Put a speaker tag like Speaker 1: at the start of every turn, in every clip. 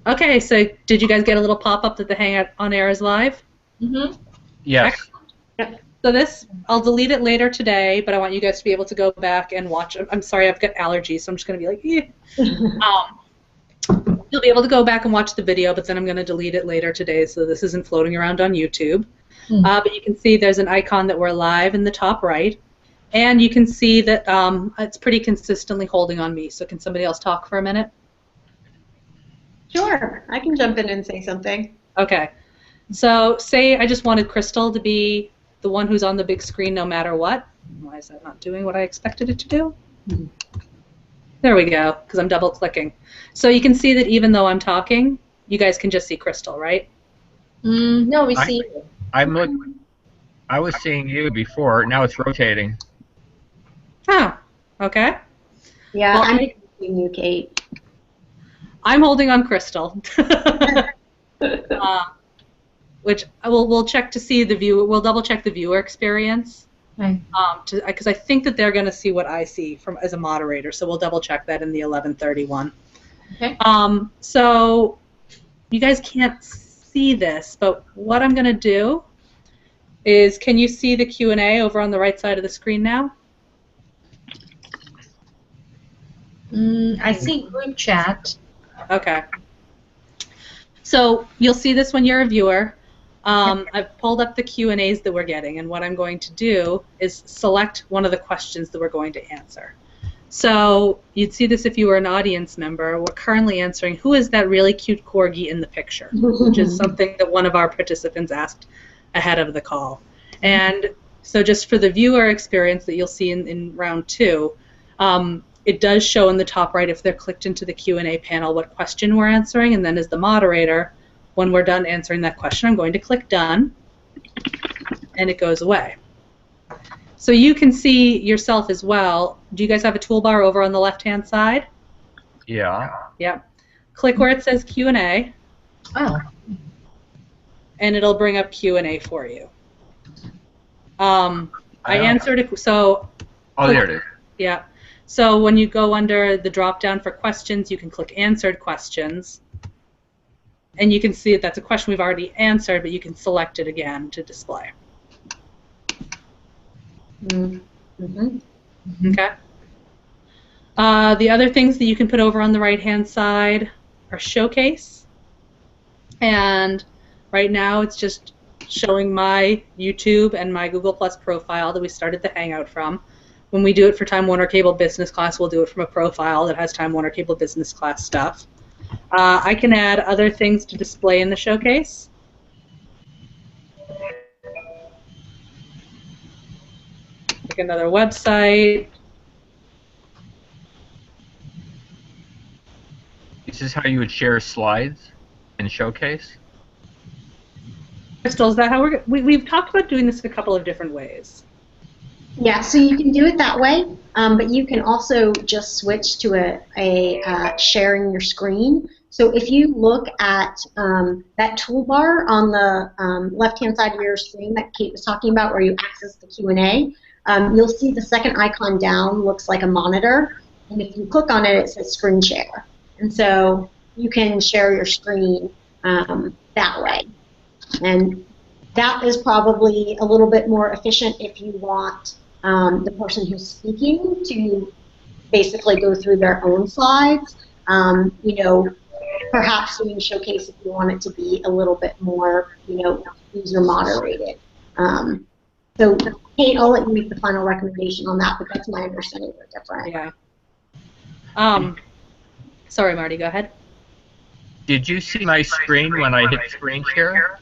Speaker 1: Okay, so did you guys get a little pop-up that the Hangout on Air is live?
Speaker 2: Mm-hmm.
Speaker 3: Yes.
Speaker 2: Yep.
Speaker 1: So this, I'll delete it later today, but I want you guys to be able to go back and watch. I'm sorry, I've got allergies, so I'm just going to be like, you'll be able to go back and watch the video, but then I'm going to delete it later today, so this isn't floating around on YouTube. But you can see there's an icon that we're live in the top right, and you can see that it's pretty consistently holding on me. So can somebody else talk for a minute?
Speaker 2: Sure, I can jump in and say something.
Speaker 1: Okay. So say I just wanted Crystal to be the one who's on the big screen no matter what. Why is that not doing what I expected it to do? There we go, because I'm double clicking. So you can see that even though I'm talking, you guys can just see Crystal, right?
Speaker 2: No, we see you.
Speaker 3: I was seeing you before. Now it's rotating.
Speaker 1: Oh, okay.
Speaker 2: Yeah,
Speaker 1: Well,
Speaker 2: I'm seeing you, Kate.
Speaker 1: I'm holding on Crystal. Which we'll check to see the view. We'll double check the viewer experience.
Speaker 2: Right.
Speaker 1: Because I think that they're going to see what I see from as a moderator. So we'll double check that in the 11:31.
Speaker 2: Okay.
Speaker 1: So you guys can't see this, but what I'm going to do is, can you see the Q&A over on the right side of the screen now?
Speaker 2: I see group chat.
Speaker 1: Okay. So you'll see this when you're a viewer. I've pulled up the Q&As that we're getting, and what I'm going to do is select one of the questions that we're going to answer. So you'd see this if you were an audience member. We're currently answering, who is that really cute corgi in the picture? Which is something that one of our participants asked ahead of the call. And so just for the viewer experience that you'll see in round 2, it does show in the top right, if they're clicked into the Q&A panel, what question we're answering, and then as the moderator, when we're done answering that question, I'm going to click Done, and it goes away. So you can see yourself as well. Do you guys have a toolbar over on the left-hand side?
Speaker 3: Yeah.
Speaker 1: Yeah. Click where it says Q&A.
Speaker 2: Oh.
Speaker 1: And it'll bring up Q&A for you. I answered it, so...
Speaker 3: Oh, there it is.
Speaker 1: Yeah. So when you go under the drop-down for questions, you can click Answered Questions. And you can see that that's a question we've already answered, but you can select it again to display.
Speaker 2: Mm-hmm.
Speaker 1: Okay. The other things that you can put over on the right-hand side are Showcase. And right now it's just showing my YouTube and my Google Plus profile that we started the Hangout from. When we do it for Time Warner Cable Business Class, we'll do it from a profile that has Time Warner Cable Business Class stuff. I can add other things to display in the showcase. Like another website.
Speaker 3: This is how you would share slides in Showcase?
Speaker 1: Crystal, is that how we've talked about doing this a couple of different ways.
Speaker 2: Yeah, so you can do it that way, but you can also just switch to a sharing your screen. So if you look at that toolbar on the left-hand side of your screen that Kate was talking about, where you access the Q&A, you'll see the second icon down looks like a monitor, and if you click on it, it says Screen Share. And so you can share your screen that way. And that is probably a little bit more efficient if you want the person who's speaking to basically go through their own slides. You know, perhaps doing Showcase if you want it to be a little bit more, you know, user moderated. So, Kate, I'll let you make the final recommendation on that, but that's my understanding. They're different.
Speaker 1: Yeah. Sorry, Marty. Go ahead.
Speaker 3: Did you see my screen when I hit screen share?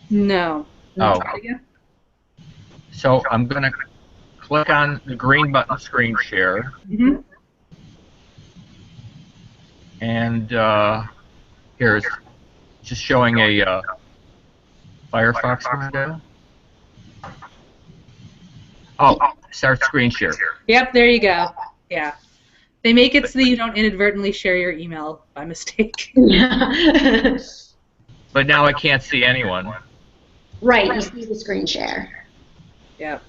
Speaker 1: No.
Speaker 3: Oh. So I'm going to click on the green button, Screen Share.
Speaker 1: Mm-hmm.
Speaker 3: And here's just showing a Firefox window. Oh, start screen share.
Speaker 1: Yep, there you go. Yeah. They make it so that you don't inadvertently share your email by mistake.
Speaker 3: But now I can't see anyone.
Speaker 2: Right, you see the screen share.
Speaker 1: Yep.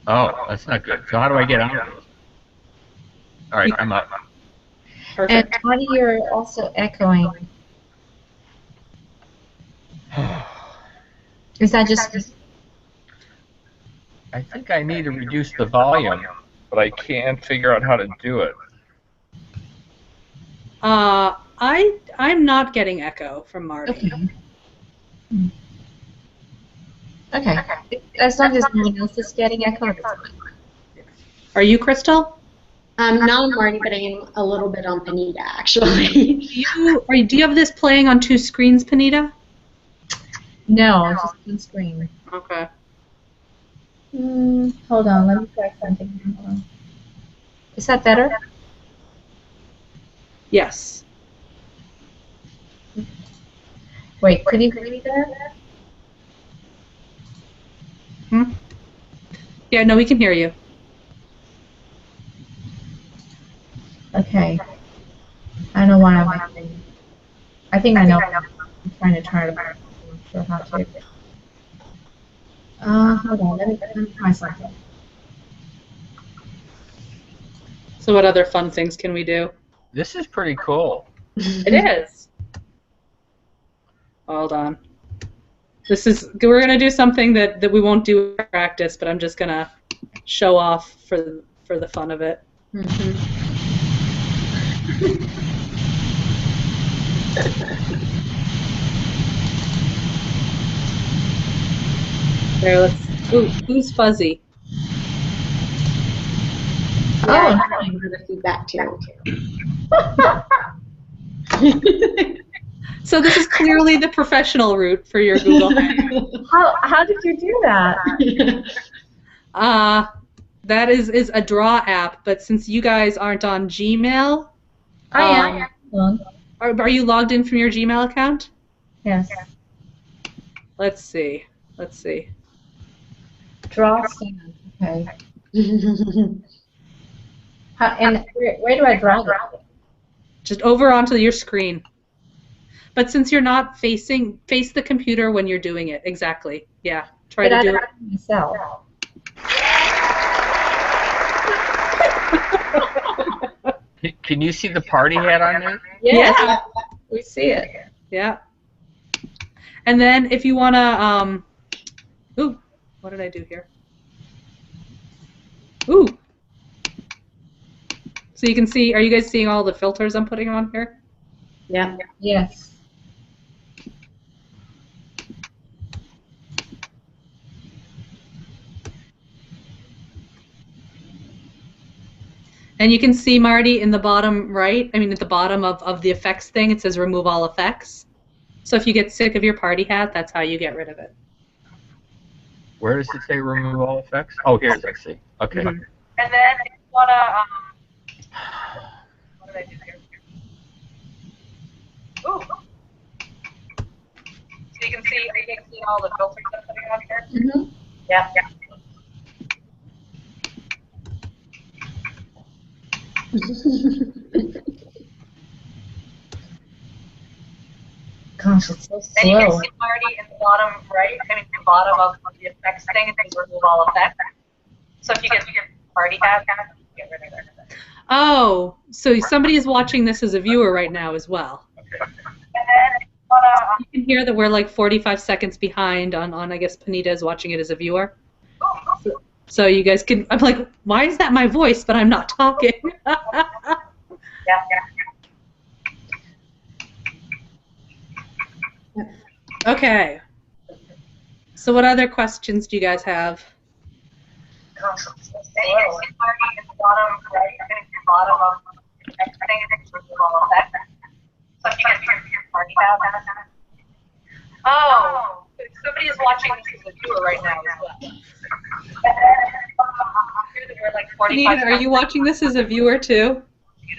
Speaker 3: Oh, that's not good. So how do I get out of this? All right, I'm up.
Speaker 1: Perfect.
Speaker 4: And Marty, you're also echoing. Is that just...
Speaker 3: I think I need to reduce the volume, but I can't figure out how to do it.
Speaker 1: I'm not getting echo from Marty.
Speaker 4: Okay. Okay. As long as no one else is getting echo, it's fine.
Speaker 1: Are you, Crystal?
Speaker 2: Not on Marty, but I am a little bit on Panita, actually.
Speaker 1: Do you have this playing on two screens, Panita?
Speaker 4: No, it's just one screen.
Speaker 1: Okay.
Speaker 4: Hold on, let me try something. Hold on. Is that better?
Speaker 1: Yes.
Speaker 4: Wait, could you hear me there?
Speaker 1: Yeah, no, we can hear you.
Speaker 4: Okay. I don't know why I'm echoing. I think I know. I'm trying to turn it on. I'm not sure how to. Hold on, let me try something.
Speaker 1: So what other fun things can we do?
Speaker 3: This is pretty cool.
Speaker 1: It is. Hold on. We're gonna do something that we won't do in practice, but I'm just gonna show off for the fun of it. There, who's fuzzy?
Speaker 2: Yeah, I have the feedback too.
Speaker 1: So this is clearly the professional route for your Google Hangout.
Speaker 4: How did you do that?
Speaker 1: That is a draw app, but since you guys aren't on Gmail,
Speaker 4: I am.
Speaker 1: Are you logged in from your Gmail account?
Speaker 4: Yes.
Speaker 1: Let's see.
Speaker 4: Draw stand. Okay. And where do I draw that?
Speaker 1: Just over onto your screen. But since you're not face the computer when you're doing it. Exactly. Yeah. Try to do it
Speaker 4: myself.
Speaker 3: Can you see the party hat on there?
Speaker 4: Yeah. We see it.
Speaker 1: Yeah. And then if you want to, ooh, what did I do here? Ooh. So you can see, are you guys seeing all the filters I'm putting on here?
Speaker 2: Yeah.
Speaker 4: Yes.
Speaker 1: And you can see, Marty, in the bottom right, at the bottom of the effects thing, it says remove all effects. So if you get sick of your party hat, that's how you get rid of it.
Speaker 3: Where does it say remove all effects? Oh, here it is, I see. Okay.
Speaker 1: Mm-hmm.
Speaker 5: And then if you want to, what did I do here? Ooh. So you can see all the filters I'm putting on here?
Speaker 2: Mm-hmm.
Speaker 5: Yeah.
Speaker 4: Gosh, it's so
Speaker 5: And you can
Speaker 4: slow.
Speaker 5: see Marty in the bottom right, the bottom of the effects thing, it says remove all effects. So if you get your party hat, get rid of it.
Speaker 1: Oh, so somebody is watching this as a viewer right now as well.
Speaker 5: And then if you want to,
Speaker 1: You can hear that we're like 45 seconds behind on I guess Panita is watching it as a viewer. So you guys can, I'm like, why is that my voice, but I'm not talking?
Speaker 5: yeah.
Speaker 1: Okay. So what other questions do you guys have?
Speaker 5: And you can see Marty in the bottom right, the bottom of the effects thing, it says remove all effects. So if you get your party hat, oh, somebody is watching this as a viewer right now as well. We're like 45
Speaker 1: Panita, are you watching this as a viewer too?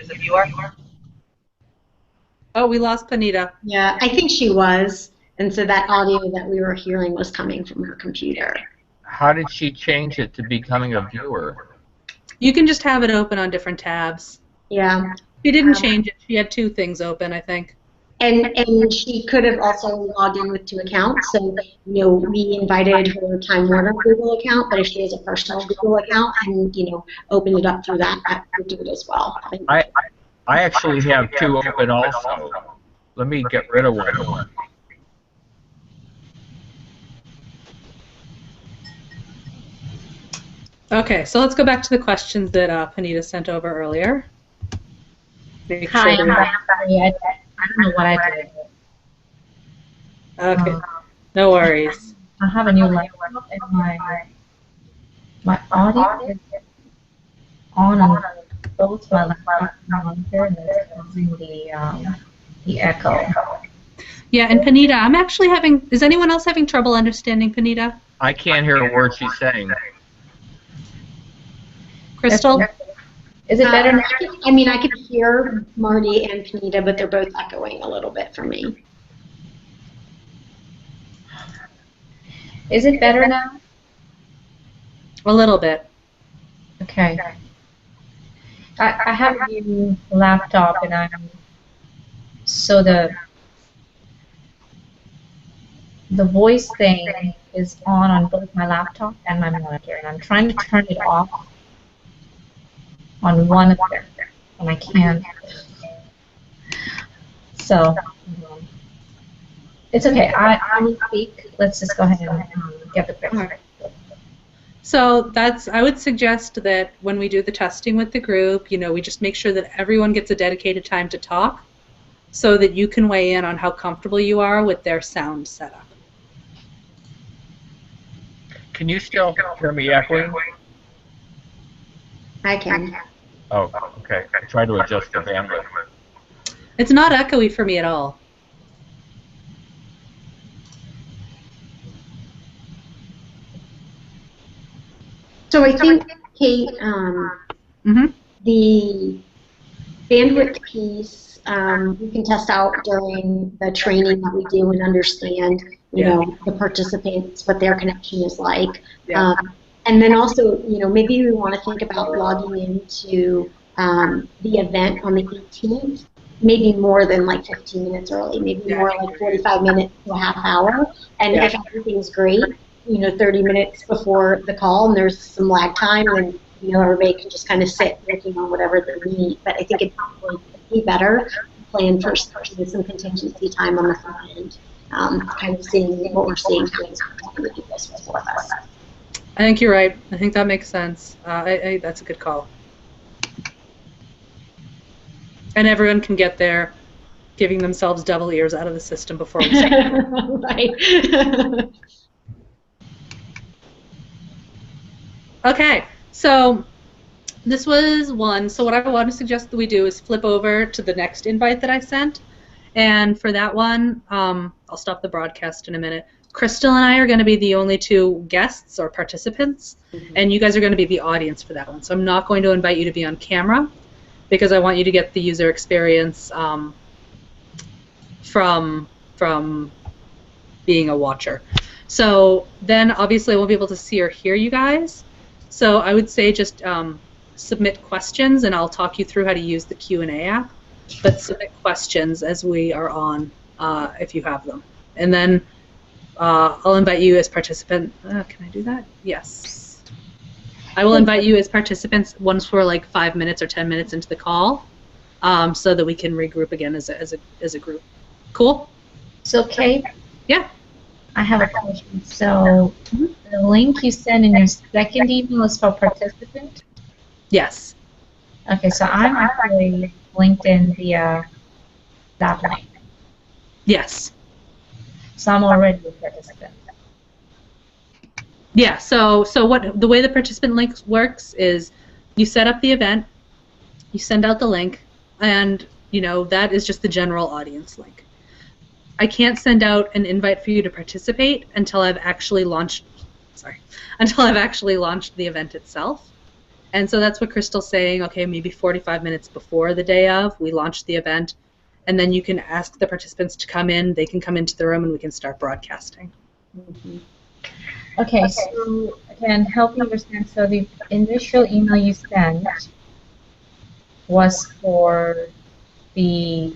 Speaker 5: as a viewer?
Speaker 1: Oh, we lost Panita.
Speaker 2: Yeah, I think she was. And so that audio that we were hearing was coming from her computer.
Speaker 3: How did she change it to becoming a viewer?
Speaker 1: You can just have it open on different tabs.
Speaker 2: Yeah.
Speaker 1: She didn't change it. She had two things open, I think.
Speaker 2: And she could have also logged in with two accounts. So, we invited her Time Warner Google account, but if she has a personal Google account and, opened it up through that would do it as well.
Speaker 3: I actually have two open also. Let me get rid of one.
Speaker 1: Okay, so let's go back to the questions that Panita sent over earlier. Make
Speaker 4: Hi,
Speaker 1: sure
Speaker 4: I'm
Speaker 1: that
Speaker 4: sorry. I don't know what I did.
Speaker 1: okay, no worries.
Speaker 4: I have a new laptop and my audio is on both my laptop and monitor, and it's causing the echo.
Speaker 1: Yeah, and Panita, I'm actually having. Is anyone else having trouble understanding Panita?
Speaker 3: I can't hear a word she's saying.
Speaker 1: Crystal?
Speaker 4: Is it better now?
Speaker 2: I can hear Marty and Panita, but they're both echoing a little bit for me.
Speaker 4: Is it better now?
Speaker 1: A little bit.
Speaker 4: Okay. I have a new laptop, and so the voice thing is on both my laptop and my monitor, and I'm trying to turn it off on one of them, and I can't. So it's okay. I will speak. Let's just go ahead and get the question.
Speaker 1: So I would suggest that when we do the testing with the group, we just make sure that everyone gets a dedicated time to talk so that you can weigh in on how comfortable you are with their sound setup.
Speaker 3: Can you still hear me echoing?
Speaker 2: I can.
Speaker 3: Oh, okay. Try to adjust the bandwidth.
Speaker 1: It's not echoey for me at all.
Speaker 2: So I think, Kate, the bandwidth piece we can test out during the training that we do and understand, the participants, what their connection is like.
Speaker 1: Yeah.
Speaker 2: And then also, maybe we want to think about logging into the event on the 18th, maybe more than like 15 minutes early, maybe more like 45 minutes to a half hour. And if everything's great, 30 minutes before the call and there's some lag time, then everybody can just kind of sit working on whatever they need. But I think it'd probably be better to plan for some contingency time on the front end, kind of seeing what we're seeing with this before us.
Speaker 1: I think you're right. I think that makes sense. That's a good call. And everyone can get there giving themselves double ears out of the system before we start.
Speaker 2: Right.
Speaker 1: Okay, so this was one. So what I want to suggest that we do is flip over to the next invite that I sent. And for that one, I'll stop the broadcast in a minute. Crystal and I are going to be the only two guests or participants, and you guys are going to be the audience for that one. So I'm not going to invite you to be on camera because I want you to get the user experience from being a watcher. So then obviously I won't be able to see or hear you guys. So I would say just submit questions, and I'll talk you through how to use the Q&A app. But submit questions as we are on, if you have them. And then I'll invite you as participant. Can I do that? Yes. I will invite you as participants once we're like 5 minutes or 10 minutes into the call, so that we can regroup again as a group. Cool?
Speaker 4: So, Kate?
Speaker 1: Yeah.
Speaker 4: I have a question. So, the link you send in your second email is for participant?
Speaker 1: Yes.
Speaker 4: Okay, so I'm actually linked in via that link.
Speaker 1: Yes.
Speaker 4: So I'm already a participant.
Speaker 1: Yeah, so the way the participant link works is you set up the event, you send out the link, and that is just the general audience link. I can't send out an invite for you to participate until I've actually launched the event itself. And so that's what Crystal's saying, okay, maybe 45 minutes before the day of, we launch the event, and then you can ask the participants to come in, they can come into the room, and we can start broadcasting.
Speaker 4: Okay, so again, help me understand. So the initial email you sent was for the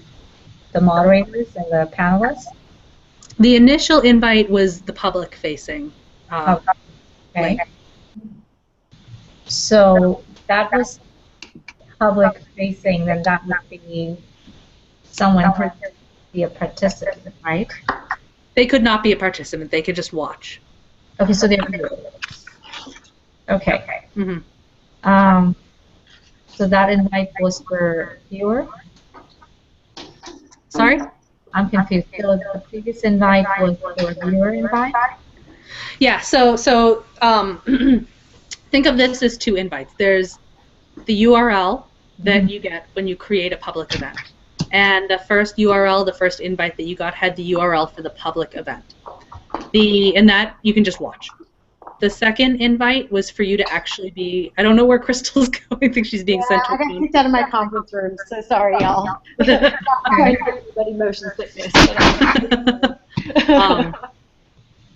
Speaker 4: moderators and the panelists?
Speaker 1: The initial invite was the public-facing
Speaker 4: Okay.
Speaker 1: link.
Speaker 4: So that was public facing, then that would be someone who could be a participant, right?
Speaker 1: They could not be a participant. They could just watch.
Speaker 4: Okay, so they're viewers. Okay.
Speaker 1: Hmm.
Speaker 4: So that invite was for viewer?
Speaker 1: Sorry?
Speaker 4: I'm confused. So the previous invite was for viewer invite?
Speaker 1: Yeah, so think of this as two invites. There's the URL that you get when you create a public event. And the first URL, the first invite that you got had the URL for the public event. And that you can just watch. The second invite was for you to actually be, I don't know where Crystal's going. I think she's being sent to
Speaker 2: I
Speaker 1: a
Speaker 2: got
Speaker 1: team.
Speaker 2: kicked out of my conference room, so sorry, y'all. I'm trying to give everybody motion sickness.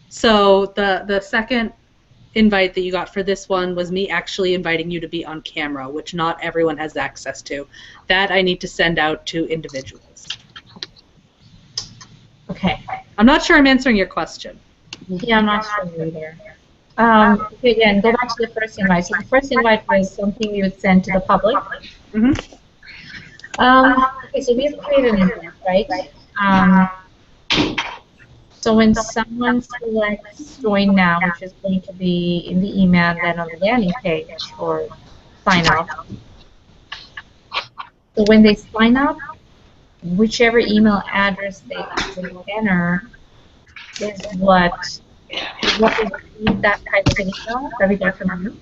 Speaker 1: So the second invite that you got for this one was me actually inviting you to be on camera, which not everyone has access to. That I need to send out to individuals.
Speaker 4: Okay.
Speaker 1: I'm not sure I'm answering your question.
Speaker 4: Yeah, I'm not sure either. Okay, again, go back to the first invite. So the first invite was something you would send to the public.
Speaker 1: Mm-hmm.
Speaker 4: Okay, so we have created an invite, right? So when someone selects join now, which is going to be in the email and then on the landing page or sign up. So when they sign up, whichever email address they enter is what they receive that type of email that we got from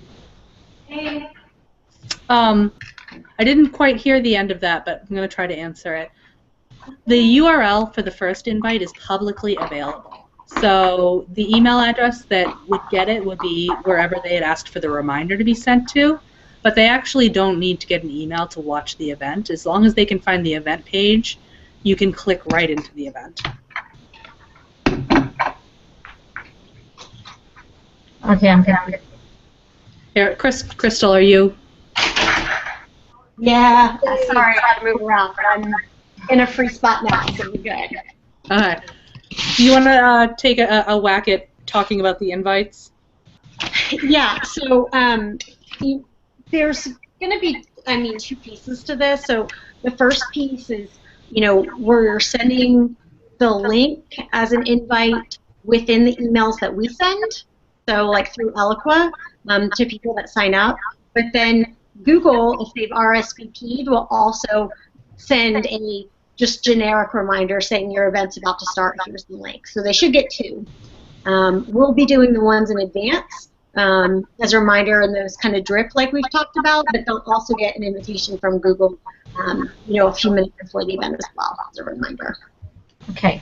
Speaker 4: you.
Speaker 1: I didn't quite hear the end of that, but I'm going to try to answer it. The URL for the first invite is publicly available. So the email address that would get it would be wherever they had asked for the reminder to be sent to, but they actually don't need to get an email to watch the event. As long as they can find the event page, you can click right into the event.
Speaker 4: Okay, I'm confused.
Speaker 1: Here, Crystal, are you?
Speaker 2: Yeah, sorry, I had to move around, but I'm in a free spot now, so we're good.
Speaker 1: All right. Do you want to take a whack at talking about the invites?
Speaker 2: Yeah, so there's going to be, two pieces to this. So the first piece is, we're sending the link as an invite within the emails that we send, so like through Eloqua to people that sign up. But then Google, if they've RSVP'd, will also send a just generic reminder saying your event's about to start, here's the link. So they should get two. We'll be doing the ones in advance as a reminder, and those kind of drip like we've talked about, but they'll also get an invitation from Google a few minutes before the event as well as a reminder.
Speaker 4: Okay,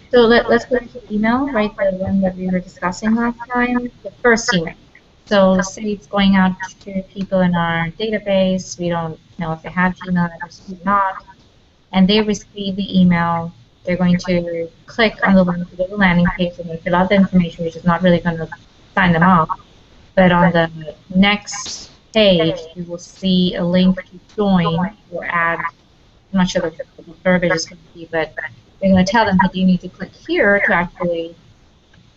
Speaker 4: so let's go to the email, right, the one that we were discussing last time, the first email. So say it's going out to people in our database, we don't know if they have Gmail address or not, and they receive the email, they're going to click on the link to go to the landing page and they fill out the information, which is not really going to sign them up. But on the next page, you will see a link to join or add. I'm not sure what the verbiage is going to be, but they're going to tell them that you need to click here to actually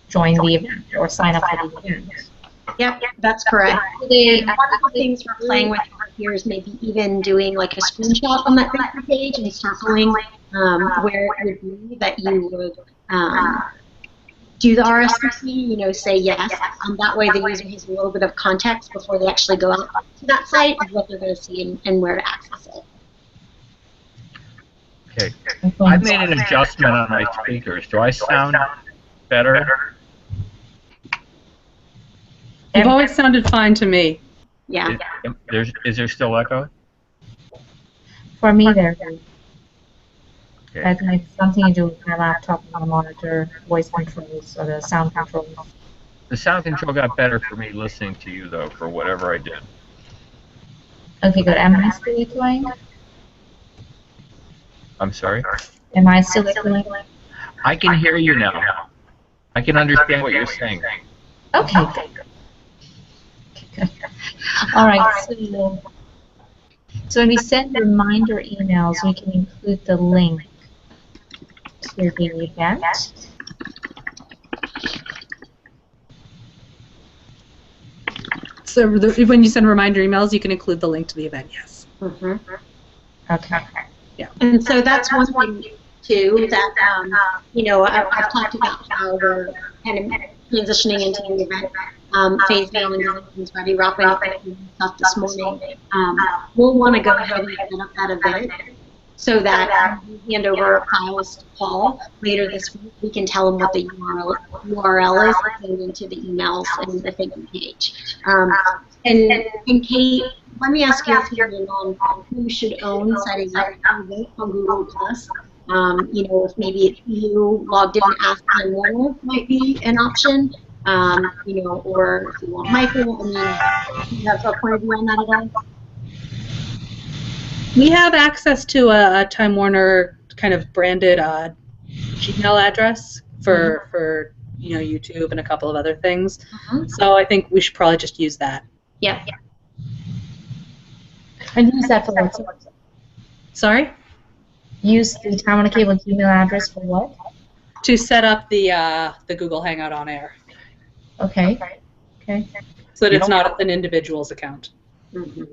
Speaker 4: join the event or sign up for the event.
Speaker 2: Yep, that's correct. One of the things we're playing with here is maybe even doing like a screenshot on that Facebook page and circling where it would be that you would do the RSVP, say yes. That way the user has a little bit of context before they actually go out to that site of what they're going to see and where to access it.
Speaker 3: Okay. I've made an adjustment on my speakers. Do I sound better?
Speaker 1: You've always sounded fine to me.
Speaker 2: Yeah.
Speaker 3: Is there still echo?
Speaker 4: For me, there's
Speaker 3: Okay.
Speaker 4: I think it's something to do with my laptop, my monitor, voice controls, or the sound controls.
Speaker 3: The sound control got better for me listening to you, though, for whatever I did.
Speaker 4: Okay, good. Am I still echoing?
Speaker 3: I'm sorry?
Speaker 4: Am I still echoing?
Speaker 3: I can hear you now. I can understand what you're saying.
Speaker 4: Okay, good. All right, so when we send reminder emails, we can include the link to the event.
Speaker 1: So when you send reminder emails, you can include the link to the event, yes.
Speaker 2: Mhm.
Speaker 4: Okay.
Speaker 2: And so that's one thing too that I've talked about how we're kind of transitioning into the event phase now and getting things ready, wrapping up stuff this morning. We'll want to go ahead and set up that event so that when we hand over files to Paul later this week, we can tell him what the URL is and send into the emails and the thank you page. And Kate, let me ask your opinion on who should own setting up an event on Google Plus. If maybe you logged in as Time Warner might be an option, or if you want Michael. I mean, do you have a point of view on that at all?
Speaker 1: We have access to a Time Warner kind of branded Gmail address for YouTube and a couple of other things. So I think we should probably just use that.
Speaker 2: Yeah.
Speaker 4: And use that for what?
Speaker 1: Sorry?
Speaker 4: Use the Time on a Cable email address for what?
Speaker 1: To set up the Google Hangout on air.
Speaker 4: Okay. Okay.
Speaker 1: So that it's not an individual's account.
Speaker 2: Mm-hmm.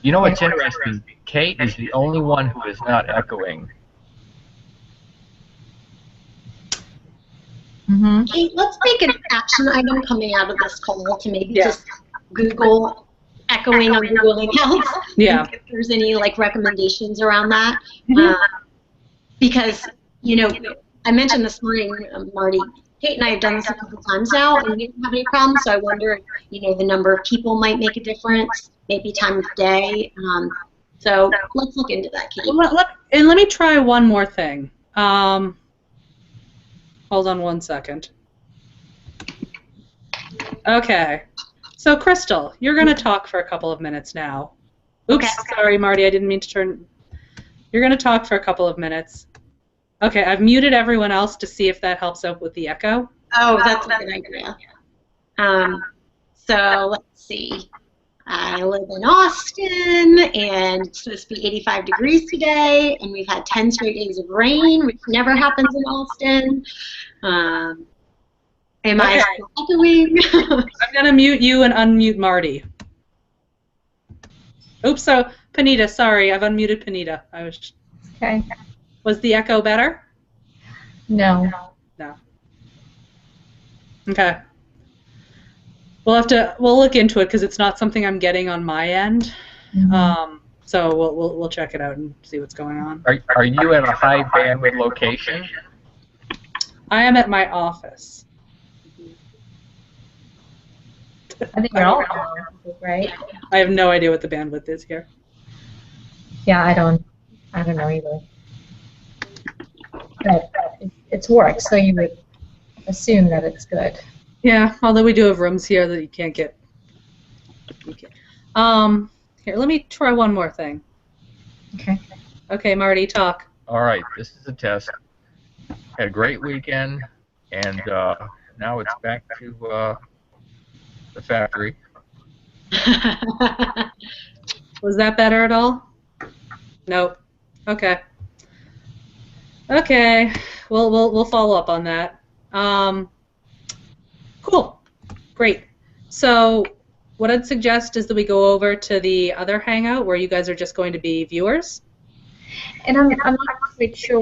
Speaker 3: You know what's interesting? Kate is the only one who is not echoing.
Speaker 4: Mm-hmm.
Speaker 2: Kate, let's make an action item coming out of this call to maybe just Google echoing on Google Hangouts.
Speaker 1: Yeah.
Speaker 2: If there's any recommendations around that, because I mentioned this morning, Marty. Kate and I have done this a couple times now, and we didn't have any problems. So I wonder, if the number of people might make a difference, maybe time of day. So let's look into that, Kate.
Speaker 1: And let me try one more thing. Hold on one second. Okay. So, Crystal, you're going to talk for a couple of minutes now. Oops,
Speaker 2: Okay.
Speaker 1: Sorry, Marty, I didn't mean to turn. You're going to talk for a couple of minutes. Okay, I've muted everyone else to see if that helps out with the echo.
Speaker 2: Oh, that's a good idea. So let's see. I live in Austin, and it's supposed to be 85 degrees today, and we've had 10 straight days of rain, which never happens in Austin. Am I still echoing?
Speaker 1: I'm going to mute you and unmute Marty. Oops, so Panita, sorry, I've unmuted Panita.
Speaker 4: Okay.
Speaker 1: Was the echo better?
Speaker 4: No.
Speaker 1: No. Okay. We'll look into it because it's not something I'm getting on my end.
Speaker 4: Mm-hmm.
Speaker 1: So we'll check it out and see what's going on.
Speaker 3: Are you at a high bandwidth location?
Speaker 1: I am at my office.
Speaker 4: I think we're all right.
Speaker 1: I have no idea what the bandwidth is here.
Speaker 4: Yeah, I don't know either. But it's work, so you would assume that it's good.
Speaker 1: Yeah, although we do have rooms here that you can't get. Here, let me try one more thing.
Speaker 4: Okay.
Speaker 1: Okay, Marty, talk.
Speaker 3: All right, this is a test. Had a great weekend, and now it's back to the factory.
Speaker 1: Was that better at all? Nope. Okay. Okay. We'll follow up on that. Cool. Great. So what I'd suggest is that we go over to the other Hangout where you guys are just going to be viewers.
Speaker 4: And I'm not quite sure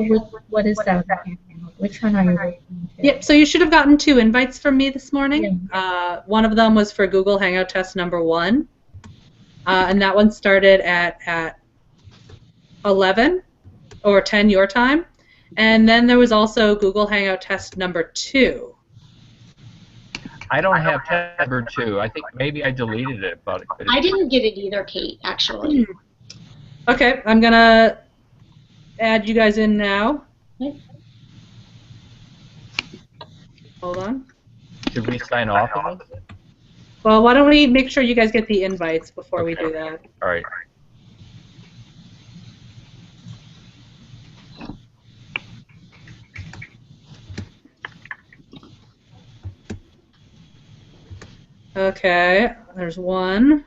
Speaker 4: what is that. Which one are you working to?
Speaker 1: Yep, so you should have gotten 2 invites from me this morning. Yeah. One of them was for Google Hangout test number 1. And that one started at 11 or 10 your time. And then there was also Google Hangout test number 2.
Speaker 3: I don't have test number 2. I think maybe I deleted it, but
Speaker 2: I didn't get it either, Kate, actually.
Speaker 1: Okay, I'm going to add you guys in now.
Speaker 2: Okay.
Speaker 1: Hold on.
Speaker 3: Should we sign off of it?
Speaker 1: Well, why don't we make sure you guys get the invites before we do that?
Speaker 3: All right.
Speaker 1: Okay, there's one.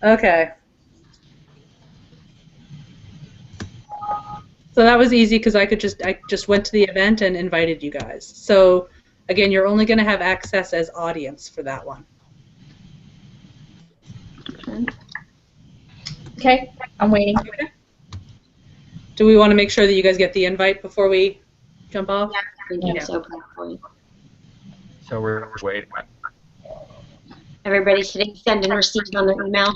Speaker 1: Okay. So that was easy because I just went to the event and invited you guys. So Again, you're only going to have access as audience for that one.
Speaker 4: Okay, I'm waiting.
Speaker 1: Okay. Do we want to make sure that you guys get the invite before we jump off?
Speaker 2: Yeah, I think
Speaker 1: Yeah.
Speaker 2: so, probably.
Speaker 3: So we're waiting.
Speaker 2: Everybody's hitting send and receive on their email.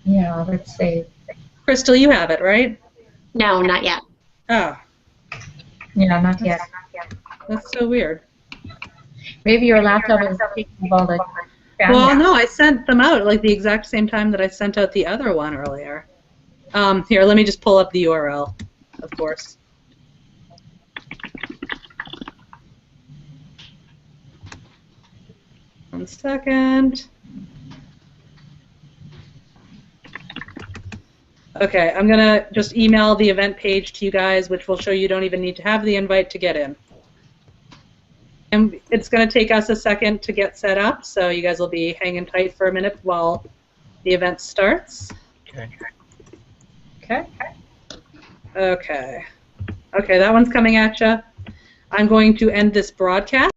Speaker 4: Yeah, let's see.
Speaker 1: Crystal, you have it, right?
Speaker 2: No, not yet.
Speaker 1: Oh,
Speaker 4: Yeah, not yet.
Speaker 1: that's so weird.
Speaker 4: Maybe your laptop is taking all the
Speaker 1: Well, no, I sent them out like the exact same time that I sent out the other one earlier. Here, let me just pull up the URL, of course. One second. Okay, I'm going to just email the event page to you guys, which will show you don't even need to have the invite to get in. And it's going to take us a second to get set up, so you guys will be hanging tight for a minute while the event starts.
Speaker 3: Okay.
Speaker 4: Okay.
Speaker 1: Okay. Okay, that one's coming at you. I'm going to end this broadcast.